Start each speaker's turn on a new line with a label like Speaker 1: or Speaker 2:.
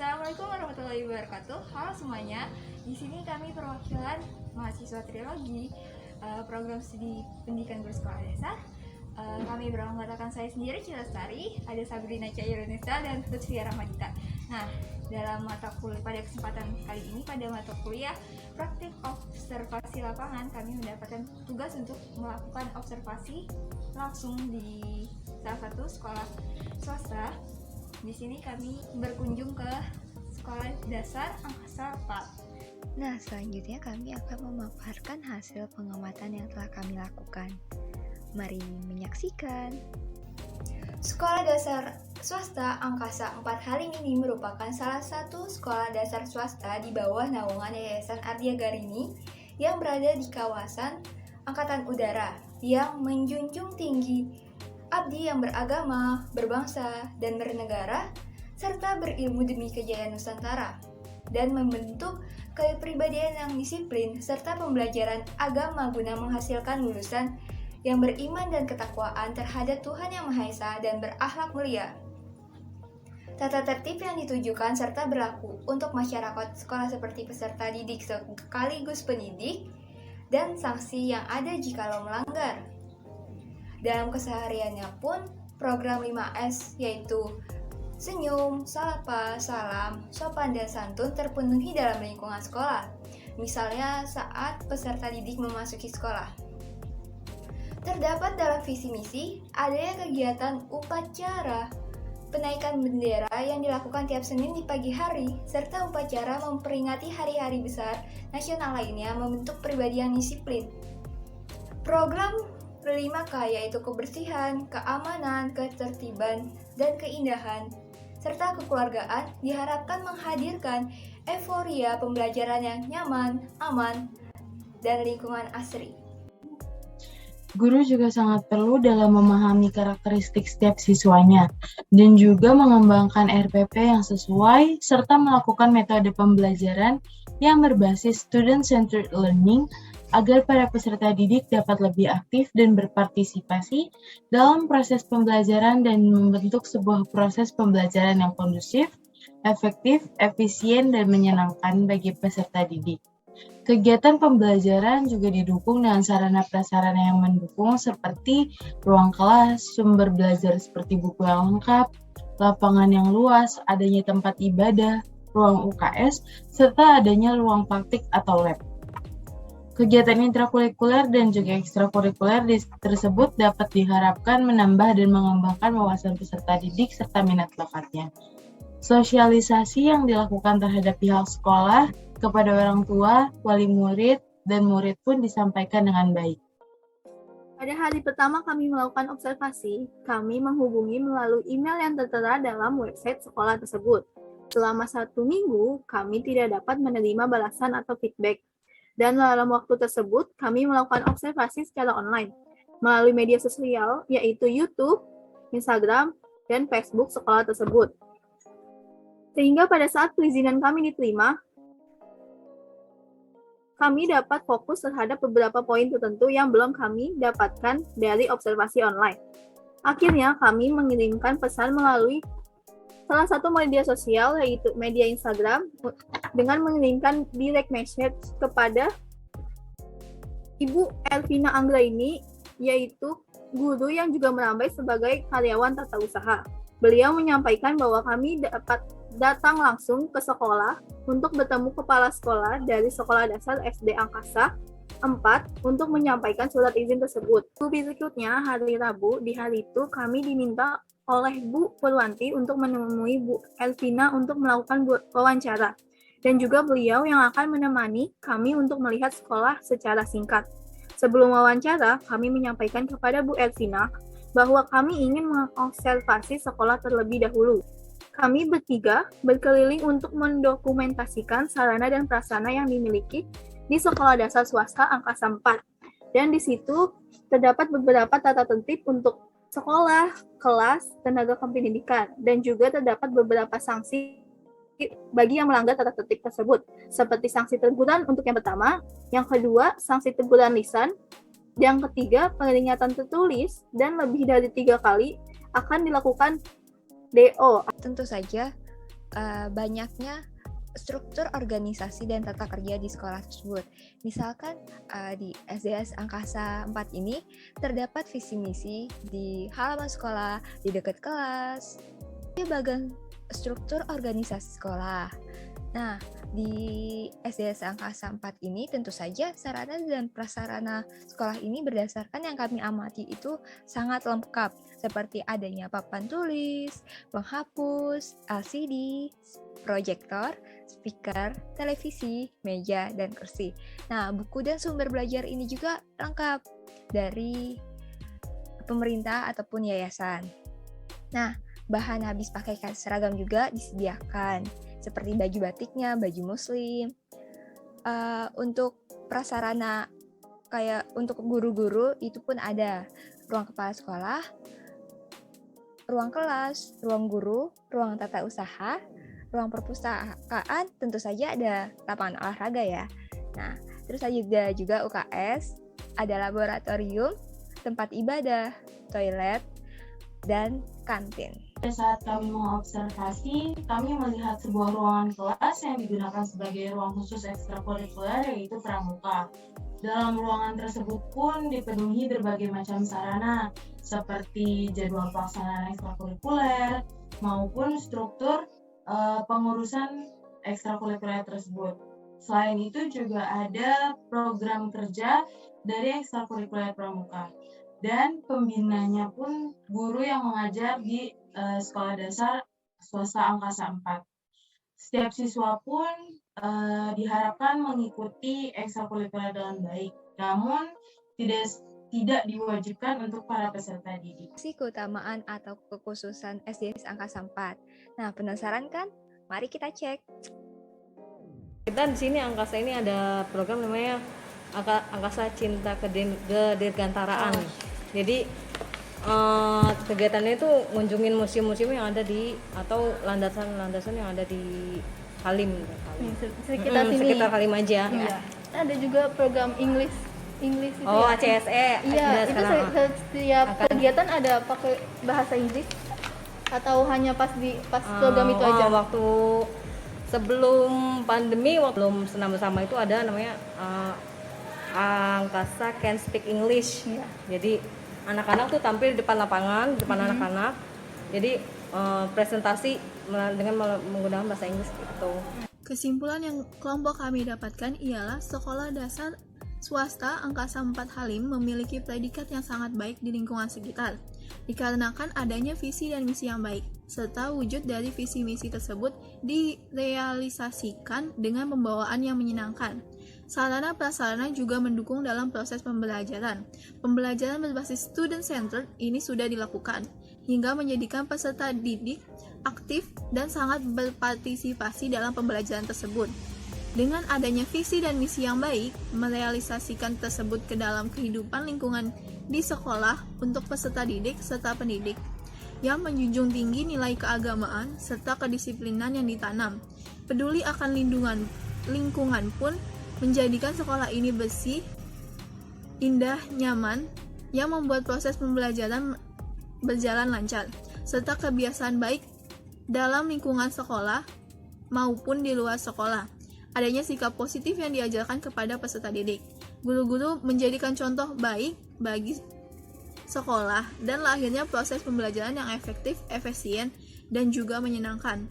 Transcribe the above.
Speaker 1: Assalamualaikum warahmatullahi wabarakatuh. Halo semuanya. Di sini kami perwakilan mahasiswa trilogi program studi pendidikan bersekolah dasar. Kami beranggotakan saya sendiri, Cila Lestari, ada Sabrina Cairunisa dan Lutfi Ramadita. Nah, dalam mata kuliah pada kesempatan kali ini pada mata kuliah praktik observasi lapangan, kami mendapatkan tugas untuk melakukan observasi langsung di salah satu sekolah swasta. Di sini kami berkunjung ke Sekolah Dasar Angkasa 4.
Speaker 2: Nah, selanjutnya kami akan memaparkan hasil pengamatan yang telah kami lakukan. Mari menyaksikan.
Speaker 1: Sekolah Dasar Swasta Angkasa 4 Halim merupakan salah satu sekolah dasar swasta di bawah naungan Yayasan Ardia Garini yang berada di kawasan Angkatan Udara yang menjunjung tinggi abdi yang beragama, berbangsa, dan bernegara, serta berilmu demi kejayaan Nusantara, dan membentuk kepribadian yang disiplin, serta pembelajaran agama guna menghasilkan lulusan yang beriman dan ketakwaan terhadap Tuhan Yang Maha Esa dan berakhlak mulia. Tata tertib yang ditujukan serta berlaku untuk masyarakat sekolah seperti peserta didik sekaligus pendidik, dan sanksi yang ada jikalau melanggar. Dalam kesehariannya pun, program 5S yaitu senyum, sapa, salam, sopan, dan santun terpenuhi dalam lingkungan sekolah. Misalnya saat peserta didik memasuki sekolah. Terdapat dalam visi misi adanya kegiatan upacara penaikan bendera yang dilakukan tiap Senin di pagi hari, serta upacara memperingati hari-hari besar nasional lainnya membentuk pribadi yang disiplin. Program 5K yaitu kebersihan, keamanan, ketertiban, dan keindahan, serta kekeluargaan diharapkan menghadirkan euforia pembelajaran yang nyaman, aman, dan lingkungan asri.
Speaker 3: Guru juga sangat perlu dalam memahami karakteristik setiap siswanya dan juga mengembangkan RPP yang sesuai serta melakukan metode pembelajaran yang berbasis student-centered learning agar para peserta didik dapat lebih aktif dan berpartisipasi dalam proses pembelajaran dan membentuk sebuah proses pembelajaran yang kondusif, efektif, efisien, dan menyenangkan bagi peserta didik. Kegiatan pembelajaran juga didukung dengan sarana-prasarana yang mendukung seperti ruang kelas, sumber belajar seperti buku yang lengkap, lapangan yang luas, adanya tempat ibadah, ruang UKS, serta adanya ruang praktik atau lab. Kegiatan intrakurikuler dan juga ekstrakurikuler tersebut dapat diharapkan menambah dan mengembangkan wawasan peserta didik serta minat bakatnya. Sosialisasi yang dilakukan terhadap pihak sekolah kepada orang tua, wali murid, dan murid pun disampaikan dengan baik.
Speaker 4: Pada hari pertama kami melakukan observasi, kami menghubungi melalui email yang tertera dalam website sekolah tersebut. Selama 1 minggu, kami tidak dapat menerima balasan atau feedback. Dan dalam waktu tersebut, kami melakukan observasi secara online melalui media sosial, yaitu YouTube, Instagram, dan Facebook sekolah tersebut. Sehingga pada saat perizinan kami diterima, kami dapat fokus terhadap beberapa poin tertentu yang belum kami dapatkan dari observasi online. Akhirnya, kami mengirimkan pesan melalui salah satu media sosial, yaitu media Instagram, dengan mengirimkan direct message kepada Ibu Elvina Anggraini, yaitu guru yang juga merambai sebagai karyawan tata usaha. Beliau menyampaikan bahwa kami dapat datang langsung ke sekolah untuk bertemu kepala sekolah dari Sekolah Dasar SD Angkasa 4 untuk menyampaikan surat izin tersebut. Berikutnya, hari Rabu, di hari itu kami diminta oleh Bu Purwanti untuk menemui Bu Elvina untuk melakukan wawancara. Dan juga beliau yang akan menemani kami untuk melihat sekolah secara singkat. Sebelum wawancara, kami menyampaikan kepada Bu Elvina bahwa kami ingin mengobservasi sekolah terlebih dahulu. Kami bertiga berkeliling untuk mendokumentasikan sarana dan prasarana yang dimiliki di Sekolah Dasar Swasta Angkasa 4. Dan di situ terdapat beberapa tata tertib untuk sekolah, kelas, tenaga kependidikan, dan juga terdapat beberapa sanksi bagi yang melanggar tata tertib tersebut, seperti sanksi teguran untuk yang pertama, yang kedua, sanksi teguran lisan, yang ketiga, peringatan tertulis, dan lebih dari 3 kali akan dilakukan DO.
Speaker 2: Tentu saja, banyaknya struktur organisasi dan tata kerja di sekolah tersebut. Misalkan di SDS Angkasa 4 ini terdapat visi misi di halaman sekolah, di dekat kelas, di bagian struktur organisasi sekolah. Nah, di SDS Angkasa 4 ini tentu saja sarana dan prasarana sekolah ini berdasarkan yang kami amati itu sangat lengkap, seperti adanya papan tulis, penghapus, LCD, proyektor, speaker, televisi, meja, dan kursi. Nah, buku dan sumber belajar ini juga lengkap dari pemerintah ataupun yayasan. Nah, bahan habis pakai seragam juga disediakan, seperti baju batiknya, baju muslim. Untuk prasarana kayak untuk guru-guru itu pun ada ruang kepala sekolah, ruang kelas, ruang guru, ruang tata usaha, ruang perpustakaan, tentu saja ada lapangan olahraga ya. Nah, terus ada juga UKS, ada laboratorium, tempat ibadah, toilet, dan kantin.
Speaker 3: Pada saat kami mengobservasi, kami melihat sebuah ruangan kelas yang digunakan sebagai ruang khusus ekstrakurikuler, yaitu pramuka. Dalam ruangan tersebut pun dipenuhi berbagai macam sarana, seperti jadwal pelaksanaan ekstrakurikuler maupun struktur pengurusan ekstrakurikuler tersebut. Selain itu juga ada program kerja dari ekstrakurikuler pramuka. Dan pembinanya pun guru yang mengajar di Sekolah Dasar Swasta Angkasa 4. Setiap siswa pun diharapkan mengikuti ekstrakurikuler dengan baik, namun tidak diwajibkan untuk para peserta didik.
Speaker 2: Keutamaan atau kekhususan SDS Angkasa 4. Nah, penasaran kan? Mari kita cek.
Speaker 5: Kita di sini Angkasa ini ada program namanya Angkasa Cinta Kedirgantaraan. Jadi kegiatannya itu ngunjungin museum-museum yang ada di atau landasan-landasan yang ada di Halim.
Speaker 4: Sekitar sini.
Speaker 5: Sekitar Halim aja.
Speaker 4: Iya. Ada juga program English itu
Speaker 5: Oh,
Speaker 4: ya.
Speaker 5: ACSE.
Speaker 4: Iya, itu setiap kegiatan ada pakai bahasa Inggris atau hanya pas program itu aja?
Speaker 5: Waktu sebelum pandemi, belum senam bersama itu ada namanya Angkasa Can Speak English.
Speaker 4: Iya.
Speaker 5: Jadi anak-anak tuh tampil di depan lapangan, anak-anak. Jadi presentasi dengan menggunakan bahasa Inggris gitu.
Speaker 6: Kesimpulan yang kelompok kami dapatkan ialah sekolah dasar swasta Angkasa 4 Halim memiliki predikat yang sangat baik di lingkungan sekitar, dikarenakan adanya visi dan misi yang baik, serta wujud dari visi misi tersebut direalisasikan dengan pembawaan yang menyenangkan. Sarana prasarana juga mendukung dalam proses pembelajaran. Pembelajaran berbasis student-centered ini sudah dilakukan, hingga menjadikan peserta didik aktif dan sangat berpartisipasi dalam pembelajaran tersebut. Dengan adanya visi dan misi yang baik, merealisasikan tersebut ke dalam kehidupan lingkungan di sekolah untuk peserta didik serta pendidik, yang menjunjung tinggi nilai keagamaan serta kedisiplinan yang ditanam. Peduli akan lingkungan pun menjadikan sekolah ini bersih, indah, nyaman, yang membuat proses pembelajaran berjalan lancar, serta kebiasaan baik dalam lingkungan sekolah maupun di luar sekolah. Adanya sikap positif yang diajarkan kepada peserta didik. Guru-guru menjadikan contoh baik bagi sekolah dan lahirnya proses pembelajaran yang efektif, efisien, dan juga menyenangkan.